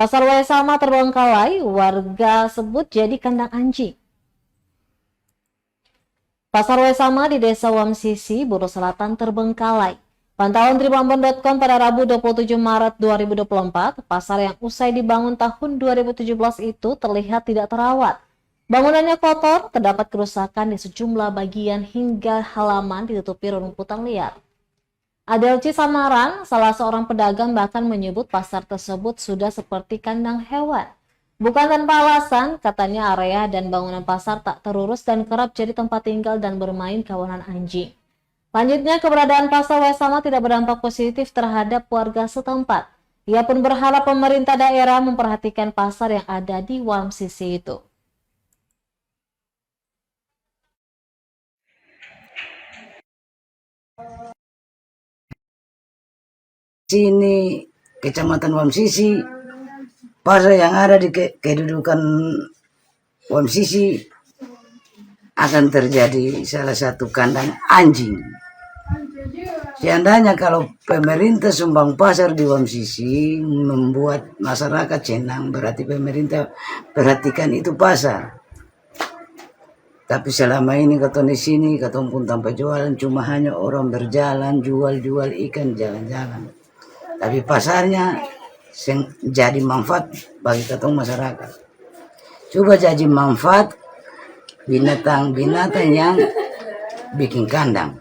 Pasar Waisama terbengkalai, warga sebut jadi kandang anjing. Pasar Waisama di Desa Wamsisi, Buru Selatan terbengkalai. Pantauan Tribunambon.com pada Rabu 27 Maret 2024, pasar yang usai dibangun tahun 2017 itu terlihat tidak terawat. Bangunannya kotor, terdapat kerusakan di sejumlah bagian hingga halaman ditutupi rumputan liar. Adelci Samaran, salah seorang pedagang bahkan menyebut pasar tersebut sudah seperti kandang hewan. Bukan tanpa alasan, katanya area dan bangunan pasar tak terurus dan kerap jadi tempat tinggal dan bermain kawanan anjing. Lanjutnya, keberadaan pasar Waisama tidak berdampak positif terhadap warga setempat. Ia pun berharap pemerintah daerah memperhatikan pasar yang ada di Wamsisi itu. Sini Kecamatan Wamsisi, pasar yang ada di kedudukan Wamsisi akan terjadi salah satu kandang anjing. Seandainya kalau pemerintah sumbang pasar di Wamsisi membuat masyarakat senang, berarti pemerintah perhatikan itu pasar. Tapi selama ini katong di sini, katong pun tanpa jualan, cuma hanya orang berjalan, jual-jual ikan, jalan-jalan. Tapi pasarnya jadi manfaat bagi katong masyarakat. Coba jadi manfaat binatang-binatang yang bikin kandang.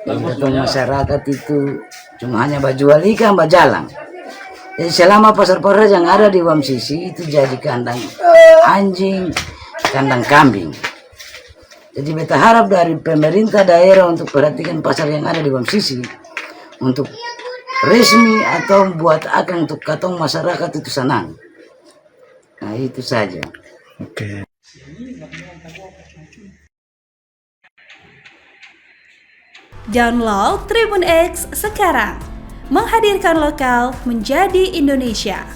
Katong masyarakat itu cuma hanya bajual ikan, bajalan. Jadi selama pasar-pasar yang ada di Wamsisi itu jadi kandang anjing, kandang kambing. Jadi beta harap dari pemerintah daerah untuk perhatikan pasar yang ada di Wamsisi untuk resmi atau buat akan untuk katong masyarakat itu senang. Nah itu saja. Oke. Download Tribun X sekarang, menghadirkan lokal menjadi Indonesia.